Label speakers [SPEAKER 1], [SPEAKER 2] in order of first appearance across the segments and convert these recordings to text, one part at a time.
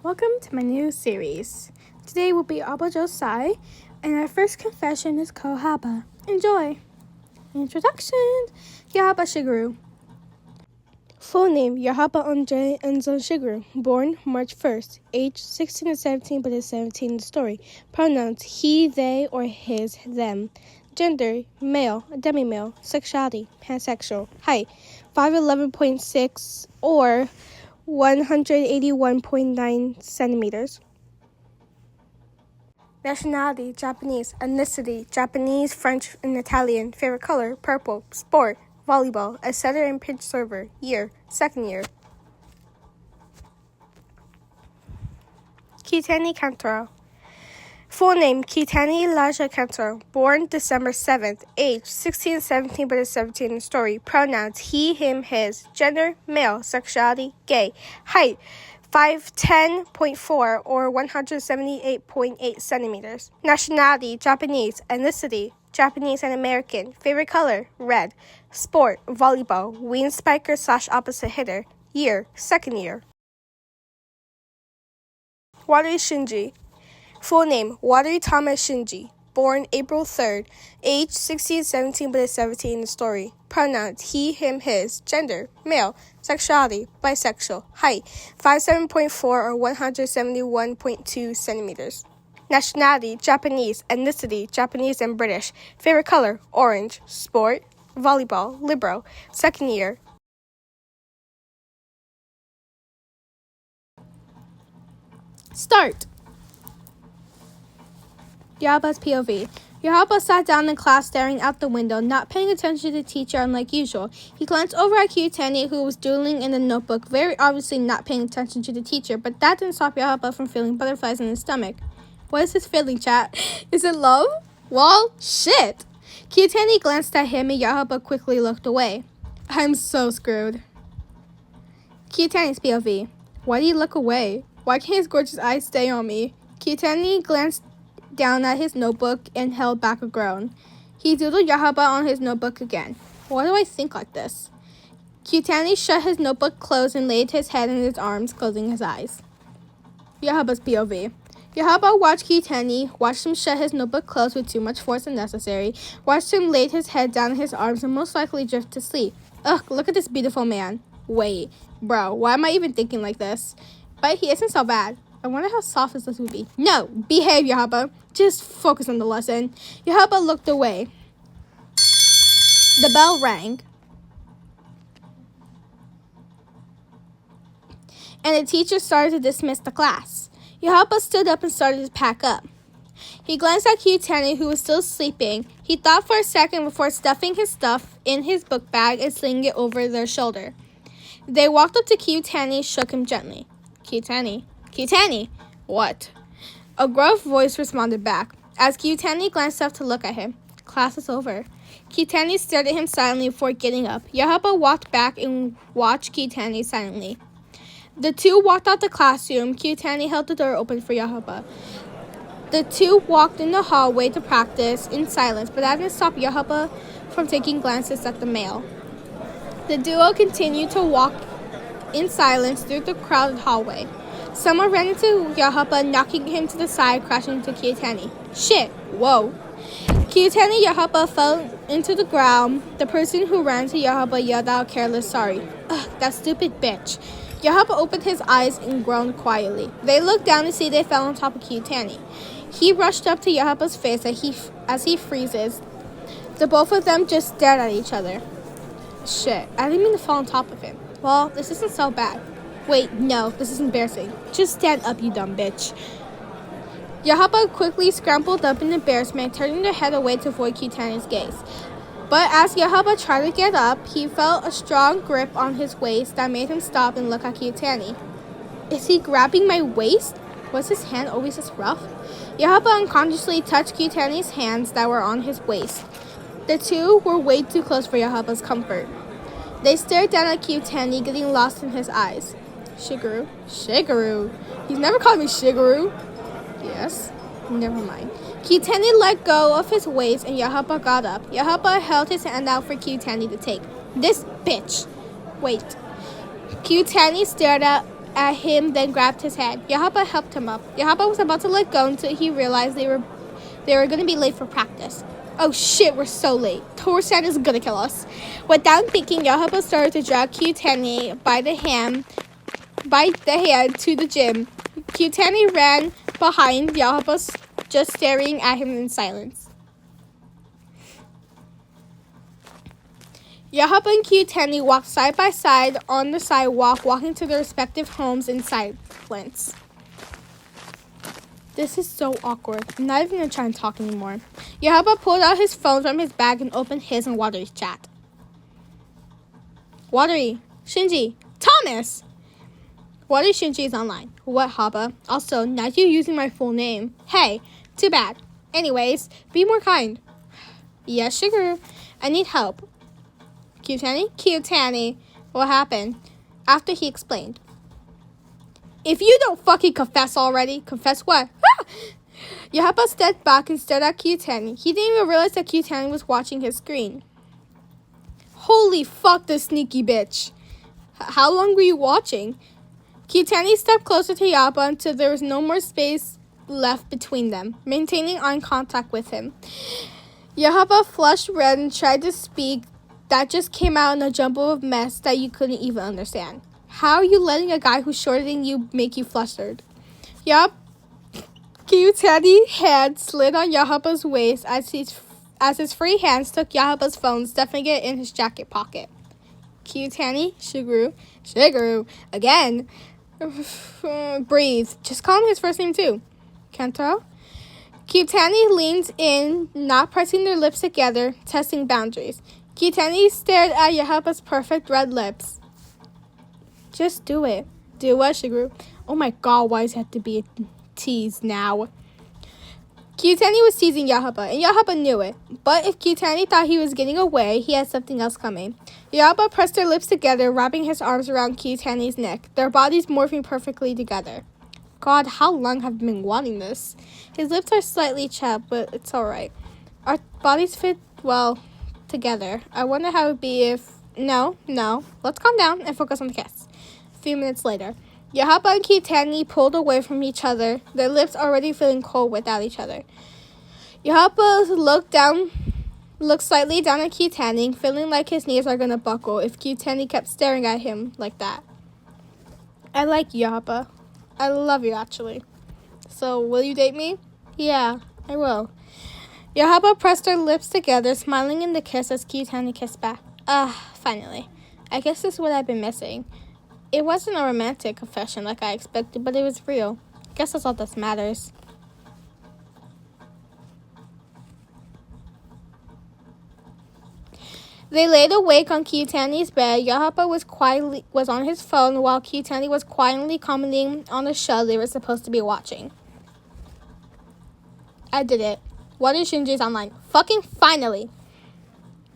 [SPEAKER 1] Welcome to my new series. Today will be Aoba Jōsai, and our first confession is Kyohaba. Enjoy! Introduction: Kyohaba Shigeru. Full name: Kyohaba Andre Enzo Shigeru. Born March 1st. Age 16 to 17, but is 17 in the story. Pronouns: he, they, or his, them. Gender: male, demi-male. Sexuality: pansexual. Height: 5'11.6 or 181.9 centimeters. Nationality: Japanese. Ethnicity: Japanese, French, and Italian. Favorite color: purple. Sport: volleyball. A setter and pitch server. Year: second year. Kitani Kantaro. Full name: Kitani Elijah Kantaro. Born December 7th. Age 16 17, but is 17 in the story. Pronouns: he, him, his. Gender: male. Sexuality: gay. Height: 5'10.4 or 178.8 centimeters. Nationality: Japanese. Ethnicity: Japanese and American. Favorite color: red. Sport: volleyball. Wing spiker / opposite hitter. Year: second year. Wadari Shinji. Full name: Wadari Tama Shinji. Born April 3rd. Age 16 17, but is 17 in the story. Pronouns: he, him, his. Gender: male. Sexuality: bisexual. Height: 5'7.4 or 171.2 centimeters. Nationality: Japanese. Ethnicity: Japanese and British. Favorite color: orange. Sport: volleyball. Libero. Second year. Start! Kyohaba's POV. Kyohaba sat down in class staring out the window, not paying attention to the teacher unlike usual. He glanced over at Kyutani, who was doodling in the notebook, very obviously not paying attention to the teacher, but that didn't stop Kyohaba from feeling butterflies in his stomach. What is his feeling, chat? Is it love? Well, shit! Kyutani glanced at him and Kyohaba quickly looked away. I'm so screwed. Kyutani's POV. Why do you look away? Why can't his gorgeous eyes stay on me? Kyutani glanced down at his notebook and held back a groan. He doodled Kyohaba on his notebook again. Why do I think like this? Kyutani shut his notebook closed and laid his head in his arms, closing his eyes. Kyohaba's POV. Kyohaba watched Kyutani, watched him shut his notebook closed with too much force than necessary, watched him lay his head down in his arms and most likely drift to sleep. Ugh, look at this beautiful man. Wait, bro, why am I even thinking like this? But he isn't so bad. I wonder how soft his lips would be. No, behave, Kyohaba. Just focus on the lesson. Kyohaba looked away. The bell rang. And the teacher started to dismiss the class. Kyohaba stood up and started to pack up. He glanced at Kyutani, who was still sleeping. He thought for a second before stuffing his stuff in his book bag and slinging it over their shoulder. They walked up to Kyutani, shook him gently. Kyutani. Kyutani! What? A gruff voice responded back. As Kyutani glanced up to look at him, class is over. Kyutani stared at him silently before getting up. Kyohaba walked back and watched Kyutani silently. The two walked out the classroom. Kyutani held the door open for Kyohaba. The two walked in the hallway to practice in silence, but that didn't stop Kyohaba from taking glances at the male. The duo continued to walk in silence through the crowded hallway. Someone ran into Kyohaba, knocking him to the side, crashing into Kyutani. Shit! Whoa! Kyutani and Kyohaba fell into the ground. The person who ran to Kyohaba yelled out careless sorry. Ugh, that stupid bitch. Kyohaba opened his eyes and groaned quietly. They looked down to see they fell on top of Kyutani. He rushed up to Kyohaba's face as he freezes. The both of them just stared at each other. Shit, I didn't mean to fall on top of him. Well, this isn't so bad. Wait, no, this is embarrassing. Just stand up, you dumb bitch. Kyohaba quickly scrambled up in embarrassment, turning their head away to avoid Kyutani's gaze. But as Kyohaba tried to get up, he felt a strong grip on his waist that made him stop and look at Kyutani. Is he grabbing my waist? Was his hand always this rough? Kyohaba unconsciously touched Kyutani's hands that were on his waist. The two were way too close for Kyohaba's comfort. They stared down at Kyutani, getting lost in his eyes. Shigeru? Shigeru? He's never called me Shigeru. Yes? Never mind. Kyutani let go of his waist and Kyohaba got up. Kyohaba held his hand out for Kyutani to take. This bitch. Wait. Kyutani stared at at him, then grabbed his hand. Kyohaba helped him up. Kyohaba was about to let go until he realized they were going to be late for practice. Oh shit, we're so late. Tor-san is gonna kill us. Without thinking, Kyohaba started to drag Kyutani by the hand to the gym. Kyutani ran behind Kyohaba, just staring at him in silence. Kyohaba and Kyutani walked side by side on the sidewalk, walking to their respective homes in silence. This is so awkward. I'm not even going to try and talk anymore. Kyohaba pulled out his phone from his bag and opened his and Watery's chat. Watery, Shinji, Thomas! Watery Shinji is online. What, Haba? Also, not you using my full name. Hey, too bad. Anyways, be more kind. Yes, Shigeru. I need help. Kyutani. What happened? After he explained. If you don't fucking confess already, confess what? Kyohaba stepped back and stared at Kyutani. He didn't even realize that Kyutani was watching his screen. Holy fuck, this sneaky bitch. How long were you watching? Kyutani stepped closer to Kyohaba until there was no more space left between them, maintaining eye contact with him. Kyohaba flushed red and tried to speak. That just came out in a jumble of mess that you couldn't even understand. How are you letting a guy who's shorter than you make you flustered? Yup. Kyutani's hand slid on Kyohaba's waist as his free hands took Kyohaba's phone, stuffing it in his jacket pocket. Kyutani, Shigeru, again. Breathe. Just call him his first name too. Kentaro? Kyutani leaned in, not pressing their lips together, testing boundaries. Kyutani stared at Kyohaba's perfect red lips. Just do it. Do what, Shigeru? Oh my god, why does it have to be a tease now? Kyutani was teasing Kyohaba, and Kyohaba knew it. But if Kyutani thought he was getting away, he had something else coming. Kyohaba pressed their lips together, wrapping his arms around Kyutani's neck, their bodies morphing perfectly together. God, how long have I been wanting this? His lips are slightly chapped, but it's alright. Our bodies fit, well, together. I wonder how it would be if... No. Let's calm down and focus on the kiss. A few minutes later, Kyohaba and Kyutani pulled away from each other, their lips already feeling cold without each other. Kyohaba looked slightly down at Kyutani, feeling like his knees are gonna buckle if Kyutani kept staring at him like that. I like Kyohaba. I love you, actually. So, will you date me? Yeah, I will. Kyohaba pressed her lips together, smiling in the kiss as Kyutani kissed back. Finally. I guess this is what I've been missing. It wasn't a romantic confession like I expected, but it was real. I guess that's all that matters. They laid awake on Kyutani's bed. Kyohaba was on his phone while Kyutani was quietly commenting on the show they were supposed to be watching. I did it. What is Shinji's online? Fucking finally.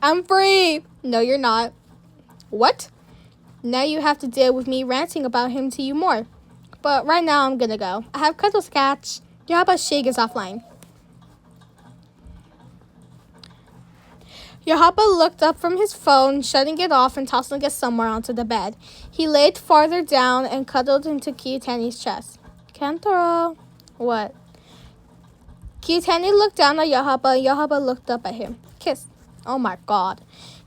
[SPEAKER 1] I'm free. No, you're not. What? Now you have to deal with me ranting about him to you more. But right now I'm gonna go. I have cuddles catch. Kyohaba's shake is offline. Kyohaba looked up from his phone, shutting it off and tossing it somewhere onto the bed. He laid farther down and cuddled into Kyutani's chest. Kentaro. What? Kyutani looked down at Kyohaba and Kyohaba looked up at him. Kiss. Oh my god.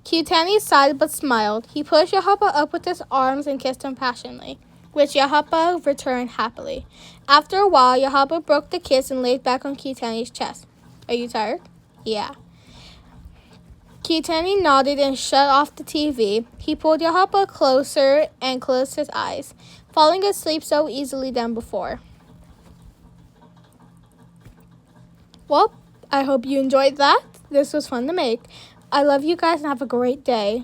[SPEAKER 1] Kyutani sighed but smiled. He pushed Kyohaba up with his arms and kissed him passionately, which Kyohaba returned happily. After a while, Kyohaba broke the kiss and laid back on Kyutani's chest. Are you tired? Yeah. Kyutani nodded and shut off the TV. He pulled Kyohaba closer and closed his eyes, falling asleep so easily than before. Well, I hope you enjoyed that. This was fun to make. I love you guys and have a great day.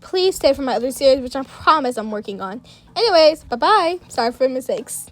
[SPEAKER 1] Please stay for my other series, which I promise I'm working on. Anyways, bye-bye. Sorry for the mistakes.